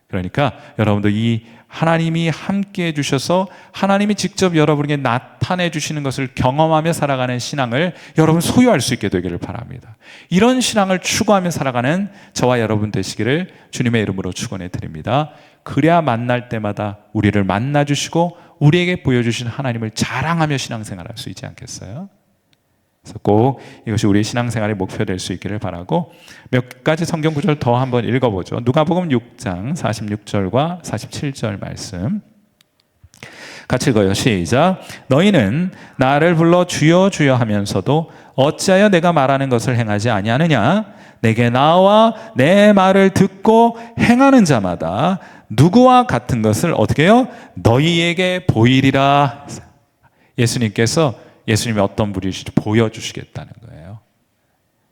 그러니까 여러분도 이 하나님이 함께 해주셔서 하나님이 직접 여러분에게 나타내 주시는 것을 경험하며 살아가는 신앙을 여러분 소유할 수 있게 되기를 바랍니다. 이런 신앙을 추구하며 살아가는 저와 여러분 되시기를 주님의 이름으로 축원해 드립니다. 그래야 만날 때마다 우리를 만나 주시고 우리에게 보여주신 하나님을 자랑하며 신앙생활할 수 있지 않겠어요? 그래서 꼭 이것이 우리의 신앙생활의 목표 될 수 있기를 바라고 몇 가지 성경 구절 더 한번 읽어보죠. 누가복음 6장 46절과 47절 말씀 같이 읽어요. 시작. 너희는 나를 불러 주여 주여 하면서도 어찌하여 내가 말하는 것을 행하지 아니하느냐? 내게 나와 내 말을 듣고 행하는 자마다 누구와 같은 것을 어떻게 해요? 너희에게 보이리라. 예수님이 어떤 분이신지 보여주시겠다는 거예요.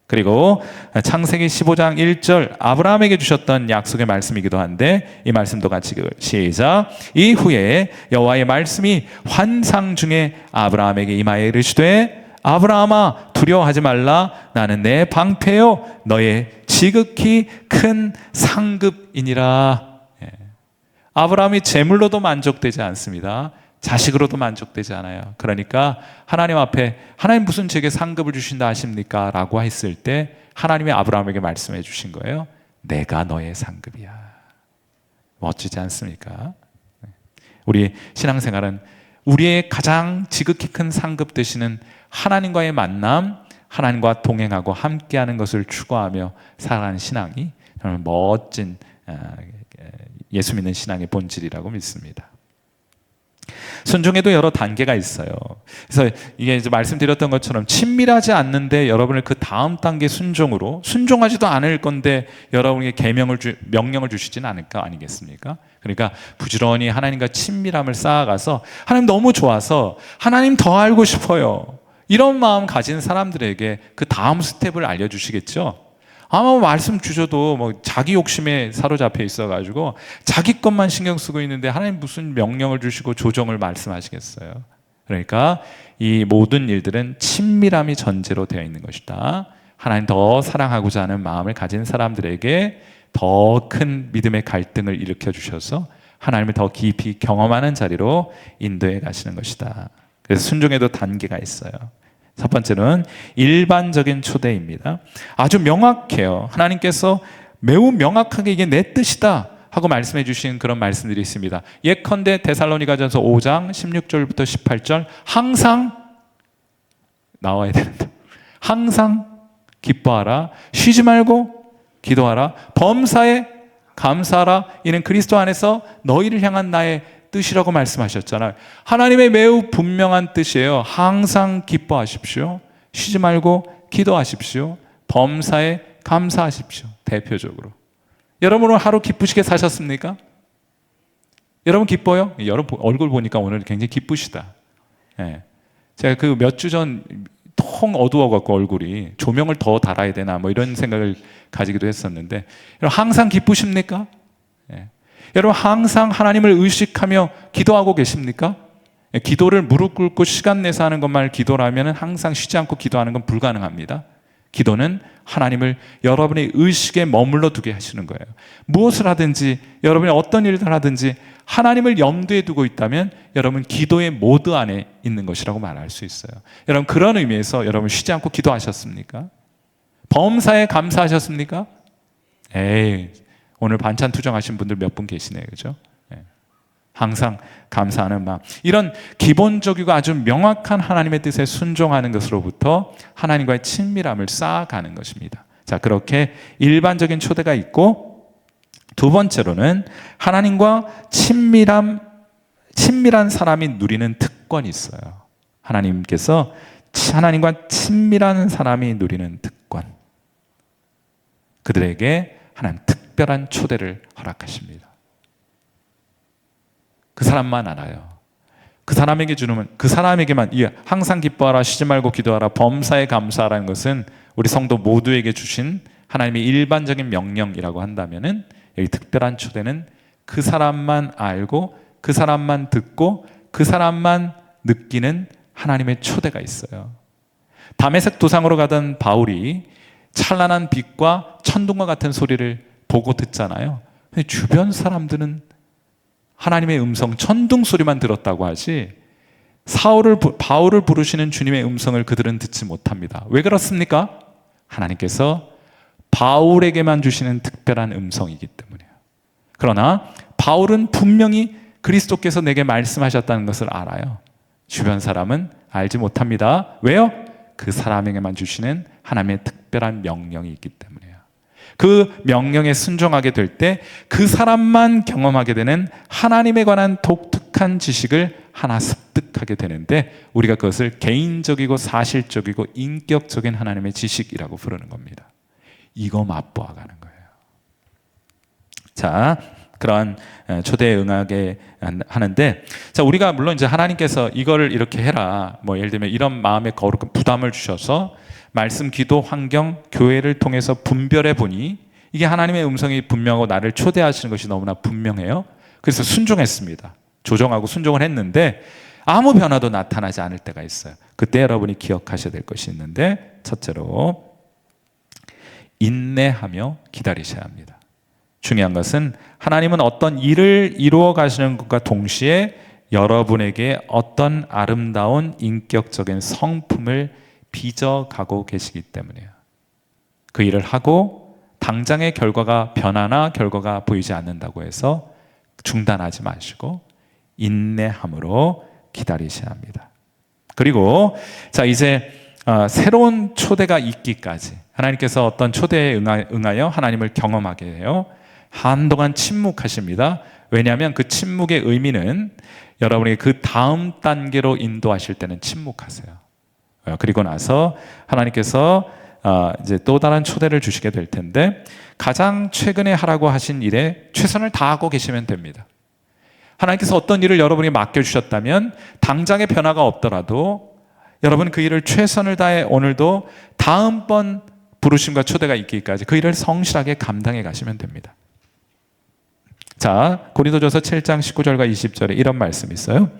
그리고 창세기 15장 1절 아브라함에게 주셨던 약속의 말씀이기도 한데 이 말씀도 같이 시작. 이후에 여호와의 말씀이 환상 중에 아브라함에게 임하여 이르시되 아브라함아 두려워하지 말라. 나는 내 방패요 너의 지극히 큰 상급이니라. 아브라함이 재물로도 만족되지 않습니다. 자식으로도 만족되지 않아요. 그러니까 하나님 앞에 하나님 무슨 제게 상급을 주신다 하십니까? 라고 했을 때 하나님이 아브라함에게 말씀해 주신 거예요. 내가 너의 상급이야. 멋지지 않습니까? 우리 신앙생활은 우리의 가장 지극히 큰 상급 되시는 하나님과의 만남, 하나님과 동행하고 함께하는 것을 추구하며 살아가는 신앙이 정말 멋진 예수 믿는 신앙의 본질이라고 믿습니다. 순종에도 여러 단계가 있어요. 그래서 이게 이제 말씀드렸던 것처럼 친밀하지 않는데 여러분을 그 다음 단계 순종으로 순종하지도 않을 건데 여러분에게 명령을 주시지는 않을 거 아니겠습니까? 그러니까 부지런히 하나님과 친밀함을 쌓아가서 하나님 너무 좋아서 하나님 더 알고 싶어요. 이런 마음 가진 사람들에게 그 다음 스텝을 알려주시겠죠. 아마 말씀 주셔도 뭐 자기 욕심에 사로잡혀 있어가지고 자기 것만 신경 쓰고 있는데 하나님 무슨 명령을 주시고 조정을 말씀하시겠어요. 그러니까 이 모든 일들은 친밀함이 전제로 되어 있는 것이다. 하나님 더 사랑하고자 하는 마음을 가진 사람들에게 더 큰 믿음의 갈등을 일으켜 주셔서 하나님을 더 깊이 경험하는 자리로 인도해 가시는 것이다. 그래서 순종에도 단계가 있어요. 첫 번째는 일반적인 초대입니다. 아주 명확해요. 하나님께서 매우 명확하게 이게 내 뜻이다 하고 말씀해 주신 그런 말씀들이 있습니다. 예컨대 데살로니가전서 5장 16절부터 18절 항상 나와야 되는데 항상 기뻐하라 쉬지 말고 기도하라 범사에 감사하라 이는 그리스도 안에서 너희를 향한 나의 뜻이라고 말씀하셨잖아요. 하나님의 매우 분명한 뜻이에요. 항상 기뻐하십시오. 쉬지 말고 기도하십시오. 범사에 감사하십시오. 대표적으로. 여러분은 하루 기쁘시게 사셨습니까? 여러분 기뻐요? 여러분 얼굴 보니까 오늘 굉장히 기쁘시다. 예. 제가 그 몇 주 전 통 어두워갖고 얼굴이 조명을 더 달아야 되나 뭐 이런 생각을 가지기도 했었는데 여러분 항상 기쁘십니까? 예. 여러분 항상 하나님을 의식하며 기도하고 계십니까? 예. 기도를 무릎 꿇고 시간 내서 하는 것만 기도라면 항상 쉬지 않고 기도하는 건 불가능합니다. 기도는 하나님을 여러분의 의식에 머물러 두게 하시는 거예요. 무엇을 하든지 여러분이 어떤 일을 하든지 하나님을 염두에 두고 있다면 여러분 기도의 모드 안에 있는 것이라고 말할 수 있어요. 여러분 그런 의미에서 여러분 쉬지 않고 기도하셨습니까? 범사에 감사하셨습니까? 에이, 오늘 반찬 투정하신 분들 몇 분 계시네요. 그죠? 항상 감사하는 마음, 이런 기본적이고 아주 명확한 하나님의 뜻에 순종하는 것으로부터 하나님과의 친밀함을 쌓아가는 것입니다. 자, 그렇게 일반적인 초대가 있고, 두 번째로는 하나님과 친밀한 사람이 누리는 특권이 있어요. 하나님께서 하나님과 친밀한 사람이 누리는 특권, 그들에게 하나님 특별한 초대를 허락하십니다. 그 사람만 알아요. 그 사람에게 주는, 그 사람에게만, 항상 기뻐하라, 쉬지 말고 기도하라, 범사에 감사하라는 것은 우리 성도 모두에게 주신 하나님의 일반적인 명령이라고 한다면은, 여기 특별한 초대는 그 사람만 알고 그 사람만 듣고 그 사람만 느끼는 하나님의 초대가 있어요. 다메섹 도상으로 가던 바울이 찬란한 빛과 천둥과 같은 소리를 보고 듣잖아요. 근데 주변 사람들은 하나님의 음성, 천둥 소리만 들었다고 하지 바울을 부르시는 주님의 음성을 그들은 듣지 못합니다. 왜 그렇습니까? 하나님께서 바울에게만 주시는 특별한 음성이기 때문이에요. 그러나 바울은 분명히 그리스도께서 내게 말씀하셨다는 것을 알아요. 주변 사람은 알지 못합니다. 왜요? 그 사람에게만 주시는 하나님의 특별한 명령이 있기 때문이에요. 그 명령에 순종하게 될 때 그 사람만 경험하게 되는 하나님에 관한 독특한 지식을 하나 습득하게 되는데, 우리가 그것을 개인적이고 사실적이고 인격적인 하나님의 지식이라고 부르는 겁니다. 이거 맛보아가는 거예요. 자, 그러한 초대에 응하게 하는데, 자, 우리가 물론 이제 하나님께서 이거를 이렇게 해라, 뭐 예를 들면 이런 마음의 거룩한 부담을 주셔서 말씀, 기도, 환경, 교회를 통해서 분별해 보니 이게 하나님의 음성이 분명하고 나를 초대하시는 것이 너무나 분명해요. 그래서 순종했습니다. 조정하고 순종을 했는데 아무 변화도 나타나지 않을 때가 있어요. 그때 여러분이 기억하셔야 될 것이 있는데, 첫째로 인내하며 기다리셔야 합니다. 중요한 것은 하나님은 어떤 일을 이루어 가시는 것과 동시에 여러분에게 어떤 아름다운 인격적인 성품을 빚어가고 계시기 때문이에요. 그 일을 하고 당장의 변화나 결과가 보이지 않는다고 해서 중단하지 마시고 인내함으로 기다리셔야 합니다. 그리고 자, 이제 새로운 초대가 있기까지 하나님께서 어떤 초대에 응하여 하나님을 경험하게 해요. 한동안 침묵하십니다. 왜냐하면 그 침묵의 의미는 여러분에게 그 다음 단계로 인도하실 때는 침묵하세요. 그리고 나서 하나님께서 이제 또 다른 초대를 주시게 될 텐데, 가장 최근에 하라고 하신 일에 최선을 다하고 계시면 됩니다. 하나님께서 어떤 일을 여러분이 맡겨주셨다면 당장의 변화가 없더라도 여러분 그 일을 최선을 다해 오늘도 다음번 부르심과 초대가 있기까지 그 일을 성실하게 감당해 가시면 됩니다. 자, 고린도전서 7장 19절과 20절에 이런 말씀이 있어요.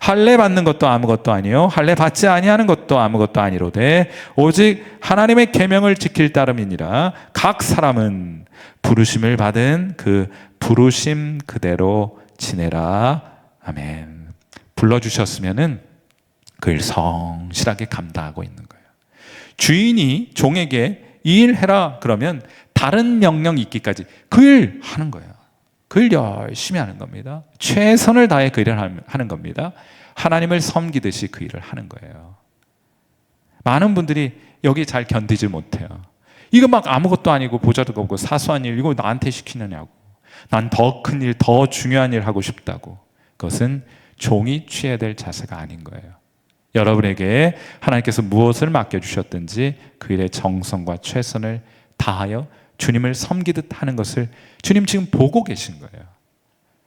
할례 받는 것도 아무것도 아니요 할례 받지 아니하는 것도 아무것도 아니로되 오직 하나님의 계명을 지킬 따름이니라. 각 사람은 부르심을 받은 그 부르심 그대로 지내라. 아멘. 불러주셨으면은 그 일 성실하게 감당하고 있는 거예요. 주인이 종에게 이 일 해라 그러면 다른 명령 있기까지 그 일 하는 거예요. 그 일 열심히 하는 겁니다. 최선을 다해 그 일을 하는 겁니다. 하나님을 섬기듯이 그 일을 하는 거예요. 많은 분들이 여기 잘 견디질 못해요. 이거 막 아무것도 아니고 보잘도 없고 사소한 일 이거 나한테 시키느냐고. 난 더 큰 일, 더 중요한 일 하고 싶다고. 그것은 종이 취해야 될 자세가 아닌 거예요. 여러분에게 하나님께서 무엇을 맡겨주셨든지 그 일에 정성과 최선을 다하여 주님을 섬기듯 하는 것을 주님 지금 보고 계신 거예요.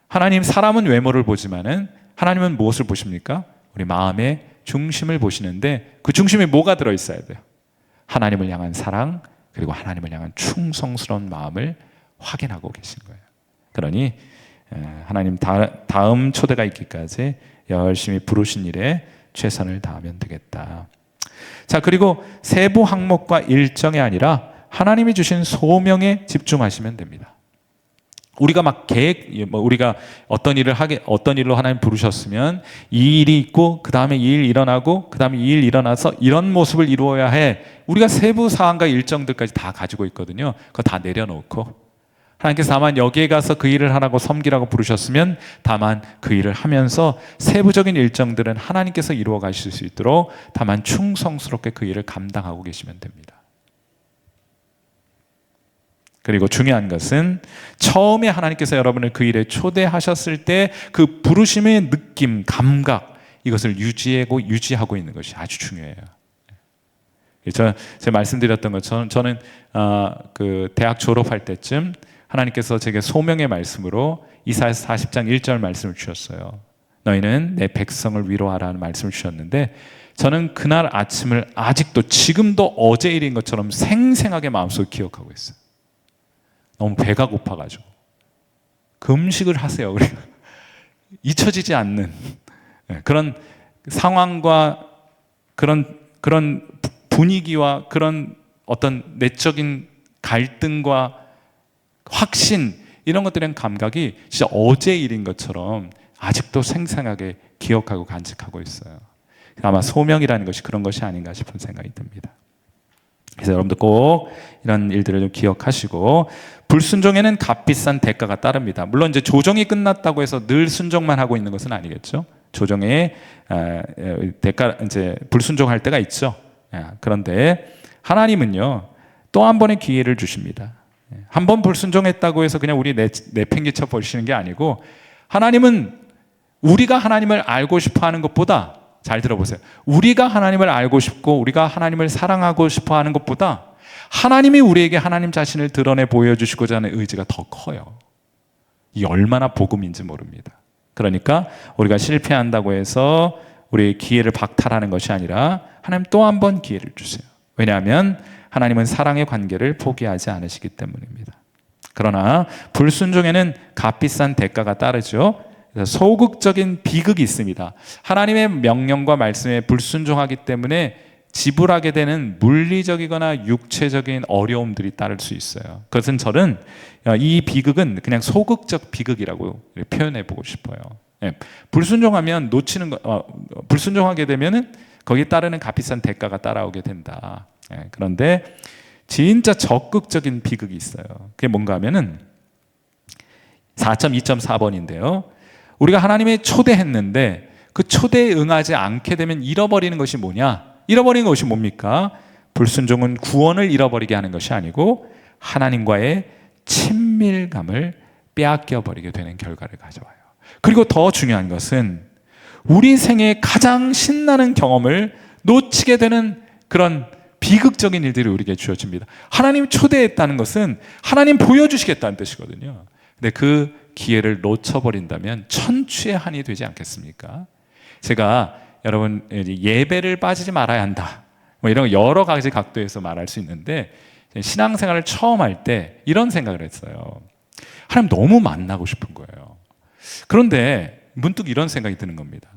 하나님, 사람은 외모를 보지만은 하나님은 무엇을 보십니까? 우리 마음의 중심을 보시는데 그 중심에 뭐가 들어있어야 돼요? 하나님을 향한 사랑, 그리고 하나님을 향한 충성스러운 마음을 확인하고 계신 거예요. 그러니 하나님 다음 초대가 있기까지 열심히 부르신 일에 최선을 다하면 되겠다. 자, 그리고 세부 항목과 일정이 아니라 하나님이 주신 소명에 집중하시면 됩니다. 우리가 막 우리가 어떤 일로 하나님 부르셨으면 이 일이 있고 그 다음에 이 일 일어나고 그 다음에 이 일 일어나서 이런 모습을 이루어야 해. 우리가 세부 사항과 일정들까지 다 가지고 있거든요. 그거 다 내려놓고 하나님께서 다만 여기에 가서 그 일을 하라고 섬기라고 부르셨으면 다만 그 일을 하면서 세부적인 일정들은 하나님께서 이루어 가실 수 있도록 다만 충성스럽게 그 일을 감당하고 계시면 됩니다. 그리고 중요한 것은 처음에 하나님께서 여러분을 그 일에 초대하셨을 때 그 부르심의 느낌, 감각 이것을 유지하고 있는 것이 아주 중요해요. 제가 말씀드렸던 것처럼 저는 그 대학 졸업할 때쯤 하나님께서 제게 소명의 말씀으로 이사야서 40장 1절 말씀을 주셨어요. 너희는 내 백성을 위로하라는 말씀을 주셨는데 저는 그날 아침을 아직도 지금도 어제 일인 것처럼 생생하게 마음속에 기억하고 있어요. 너무 배가 고파가지고 금식을 하세요. 우리가 잊혀지지 않는 그런 상황과 그런 분위기와 그런 어떤 내적인 갈등과 확신 이런 것들에 대한 감각이 진짜 어제 일인 것처럼 아직도 생생하게 기억하고 간직하고 있어요. 아마 소명이라는 것이 그런 것이 아닌가 싶은 생각이 듭니다. 그래서 여러분들 꼭 이런 일들을 좀 기억하시고 불순종에는 값비싼 대가가 따릅니다. 물론 이제 조정이 끝났다고 해서 늘 순종만 하고 있는 것은 아니겠죠. 조정에 대가 이제 불순종할 때가 있죠. 그런데 하나님은요 또 한 번의 기회를 주십니다. 한 번 불순종했다고 해서 그냥 우리 내팽개쳐 버리시는 게 아니고 하나님은 우리가 하나님을 알고 싶어하는 것보다 잘 들어보세요. 우리가 하나님을 알고 싶고 우리가 하나님을 사랑하고 싶어 하는 것보다 하나님이 우리에게 하나님 자신을 드러내 보여주시고자 하는 의지가 더 커요. 이 얼마나 복음인지 모릅니다. 그러니까 우리가 실패한다고 해서 우리의 기회를 박탈하는 것이 아니라 하나님 또 한 번 기회를 주세요. 왜냐하면 하나님은 사랑의 관계를 포기하지 않으시기 때문입니다. 그러나 불순종에는 값비싼 대가가 따르죠. 소극적인 비극이 있습니다. 하나님의 명령과 말씀에 불순종하기 때문에 지불하게 되는 물리적이거나 육체적인 어려움들이 따를 수 있어요. 그것은 저는 이 비극은 그냥 소극적 비극이라고 표현해 보고 싶어요. 불순종하면 불순종하게 되면은 거기에 따르는 값비싼 대가가 따라오게 된다. 그런데 진짜 적극적인 비극이 있어요. 그게 뭔가 하면은 4.2.4번인데요. 우리가 하나님의 초대했는데 그 초대에 응하지 않게 되면 잃어버리는 것이 뭐냐? 잃어버리는 것이 뭡니까? 불순종은 구원을 잃어버리게 하는 것이 아니고 하나님과의 친밀감을 빼앗겨 버리게 되는 결과를 가져와요. 그리고 더 중요한 것은 우리 생애 가장 신나는 경험을 놓치게 되는 그런 비극적인 일들이 우리에게 주어집니다. 하나님 초대했다는 것은 하나님 보여주시겠다는 뜻이거든요. 근데 그 기회를 놓쳐버린다면 천추의 한이 되지 않겠습니까? 제가 여러분 예배를 빠지지 말아야 한다. 뭐 이런 여러 가지 각도에서 말할 수 있는데 신앙생활을 처음 할 때 이런 생각을 했어요. 하나님 너무 만나고 싶은 거예요. 그런데 문득 이런 생각이 드는 겁니다.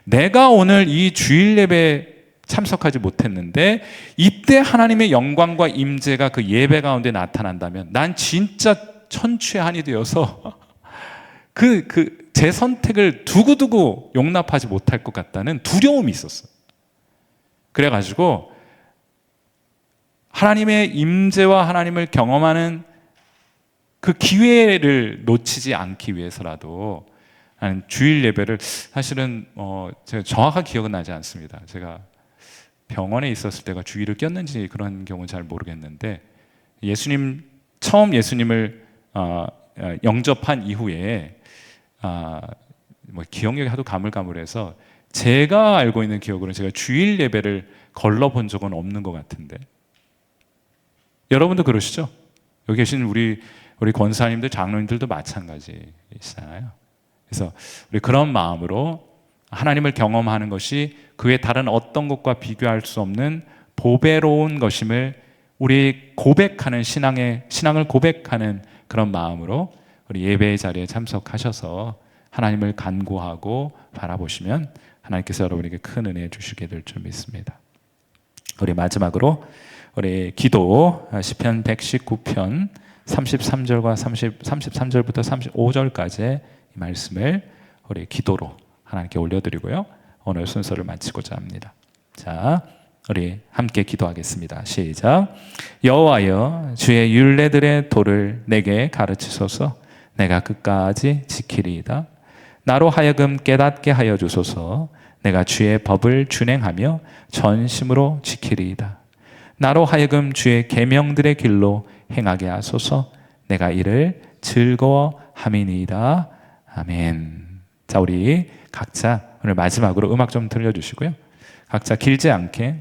내가 오늘 이 주일 예배 참석하지 못했는데 이때 하나님의 영광과 임재가 그 예배 가운데 나타난다면 난 진짜 천추의 한이 되어서 제 선택을 두고두고 용납하지 못할 것 같다는 두려움이 있었어요. 그래가지고 하나님의 임재와 하나님을 경험하는 그 기회를 놓치지 않기 위해서라도 나는 주일 예배를 사실은 제가 정확한 기억은 나지 않습니다. 제가 병원에 있었을 때가 주일을 꼈는지 그런 경우는 잘 모르겠는데 처음 예수님을 영접한 이후에 뭐 기억력이 하도 가물가물해서 제가 알고 있는 기억으로는 제가 주일 예배를 걸러본 적은 없는 것 같은데 여러분도 그러시죠? 여기 계신 우리 권사님들, 장로님들도 마찬가지시잖아요. 그래서 우리 그런 마음으로 하나님을 경험하는 것이 그 외 다른 어떤 것과 비교할 수 없는 보배로운 것임을 우리 고백하는 신앙을 고백하는 그런 마음으로 우리 예배의 자리에 참석하셔서 하나님을 간구하고 바라보시면 하나님께서 여러분에게 큰 은혜 주시게 될 줄 믿습니다. 우리 마지막으로 우리 기도 시편 119편 33절과 33절부터 35절까지의 이 말씀을 우리 기도로 하나님께 올려드리고요. 오늘 순서를 마치고자 합니다. 자, 우리 함께 기도하겠습니다. 시작. 여호와여, 주의 율례들의 도를 내게 가르치소서. 내가 끝까지 지키리이다. 나로 하여금 깨닫게 하여 주소서. 내가 주의 법을 준행하며 전심으로 지키리이다. 나로 하여금 주의 계명들의 길로 행하게 하소서. 내가 이를 즐거워함이니이다. 아멘. 자, 우리 각자 오늘 마지막으로 음악 좀 들려주시고요. 각자 길지 않게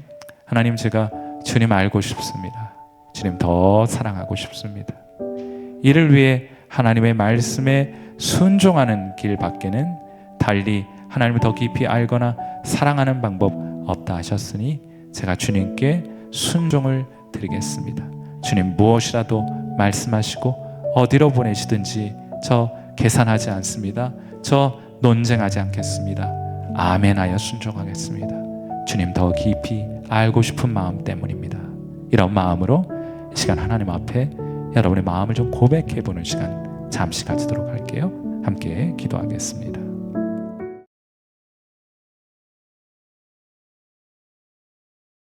하나님, 제가 주님 알고 싶습니다. 주님 더 사랑하고 싶습니다. 이를 위해 하나님의 말씀에 순종하는 길 밖에는 달리 하나님을 더 깊이 알거나 사랑하는 방법 없다 하셨으니 제가 주님께 순종을 드리겠습니다. 주님 무엇이라도 말씀하시고 어디로 보내시든지 저 계산하지 않습니다. 저 논쟁하지 않겠습니다. 아멘하여 순종하겠습니다. 주님 더 깊이 알고 싶은 마음 때문입니다. 이런 마음으로 이 시간 하나님 앞에 여러분의 마음을 좀 고백해보는 시간 잠시 가지도록 할게요. 함께 기도하겠습니다.